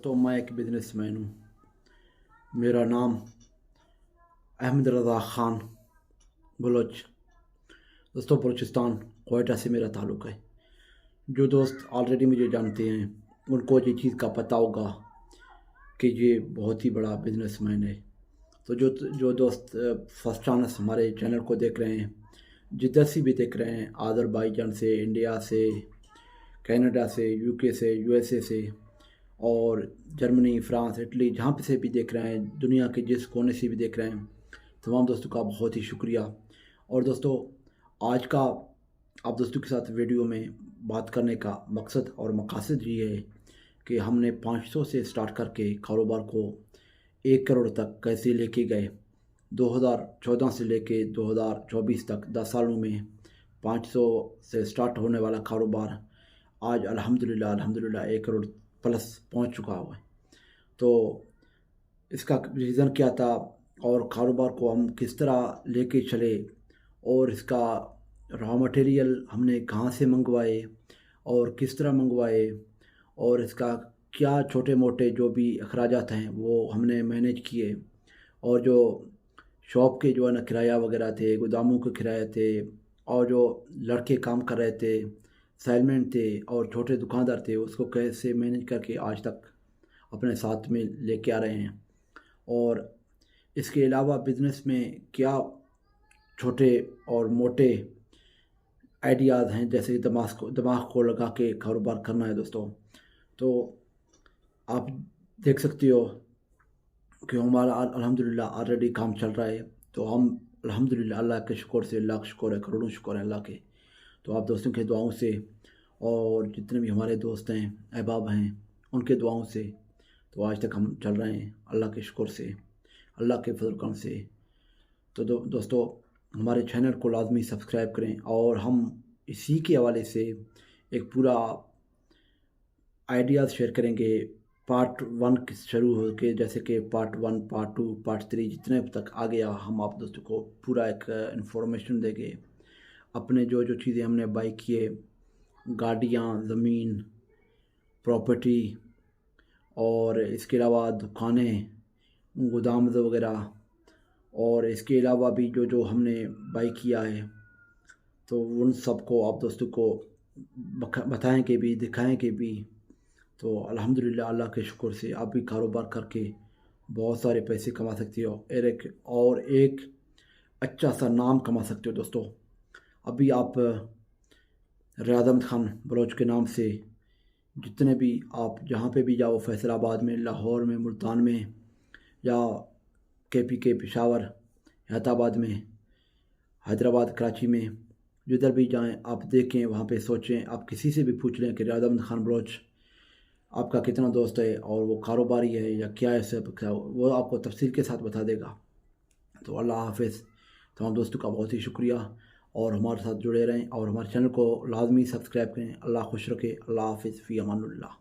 दोस्तों, मैं एक बिजनेसमैन हूँ। मेरा नाम अहमद रज़ा ख़ान बलोच। दोस्तों, बलूचिस्तान क्वेटा से मेरा ताल्लुक़ है। जो दोस्त ऑलरेडी मुझे जानते हैं उनको ये चीज़ का पता होगा कि ये बहुत ही बड़ा बिजनेसमैन है। तो जो जो दोस्त फर्स्ट चांस हमारे चैनल को देख रहे हैं, जिधर से भी देख रहे हैं, अज़रबैजान से, इंडिया से, कनाडा से, यूके से, यूएसए से और जर्मनी, फ्रांस, इटली, जहाँ पे से भी देख रहे हैं, दुनिया के जिस कोने से भी देख रहे हैं, तमाम दोस्तों का बहुत ही शुक्रिया। और दोस्तों, आज का आप दोस्तों के साथ वीडियो में बात करने का मकसद और मकासद ये है कि हमने 500 से स्टार्ट करके कारोबार को 1 करोड़ तक कैसे लेके गए। 2014 से लेके 2024 तक 10 सालों में 500 से स्टार्ट होने वाला कारोबार आज अल्हम्दुलिल्लाह 1 करोड़ प्लस पहुंच चुका हुआ है। तो इसका रीज़न क्या था और कारोबार को हम किस तरह लेके चले और इसका रॉ मटेरियल हमने कहाँ से मंगवाए और किस तरह मंगवाए और इसका क्या छोटे मोटे जो भी अखराजात हैं वो हमने मैनेज किए। और जो शॉप के जो है ना किराया वगैरह थे, गोदामों के किराए थे, और जो लड़के काम कर रहे थे, सेलमैन थे और छोटे दुकानदार थे, उसको कैसे मैनेज करके आज तक अपने साथ में लेके आ रहे हैं। और इसके अलावा बिज़नेस में क्या छोटे और मोटे आइडियाज़ हैं, जैसे दिमाग को लगा के कारोबार करना है दोस्तों। तो आप देख सकते हो कि हमारा अल्हम्दुलिल्लाह ऑलरेडी काम चल रहा है। तो हम अल्हम्दुलिल्लाह अल्लाह के शुक्र से, लाख शुक्र है, करोड़ों शुक्र है अल्लाह के। तो आप दोस्तों के दुआओं से और जितने भी हमारे दोस्त हैं, अहबाब हैं, उनके दुआओं से तो आज तक हम चल रहे हैं अल्लाह के शुक्र से, अल्लाह के फजल करम से। तो दोस्तों, हमारे चैनल को लाजमी सब्सक्राइब करें और हम इसी के हवाले से एक पूरा आइडियाज़ शेयर करेंगे। पार्ट 1 शुरू हो के, जैसे कि पार्ट 1, पार्ट 2, पार्ट 3 जितने तक आ गया, हम आप दोस्तों को पूरा एक इंफॉर्मेशन देंगे। अपने जो जो चीज़ें हमने बाई किए, गाड़ियाँ, ज़मीन, प्रॉपर्टी और इसके अलावा दुकानें, गोदाम वगैरह, और इसके अलावा भी जो जो हमने बाई किया है, तो उन सब को आप दोस्तों को बताएंगे भी, दिखाएंगे भी। तो अल्हम्दुलिल्लाह अल्लाह के शुक्र से आप भी कारोबार करके बहुत सारे पैसे कमा सकते हो और एक अच्छा सा नाम कमा सकते हो दोस्तों। अभी आप रियाद अहमद ख़ान बलोच के नाम से जितने भी आप जहाँ पे भी जाओ, फैसलाबाद में, लाहौर में, मुल्तान में, या KP के पेशावर, हैदराबाद में, हैदराबाद, कराची में, जिधर भी जाएं आप देखें, वहाँ पे सोचें, आप किसी से भी पूछ लें कि रियाद अहमद ख़ान बलोच आपका कितना दोस्त है और वो कारोबारी है या क्या है, सब वो आपको तफसील के साथ बता देगा। तो अल्लाह हाफ़िज़। तमाम दोस्तों का बहुत ही शुक्रिया और हमारे साथ जुड़े रहें और हमारे चैनल को लाजमी सब्सक्राइब करें। अल्लाह खुश रखे। अल्लाह हाफ़िज़। फ़ी अमानुल्लाह।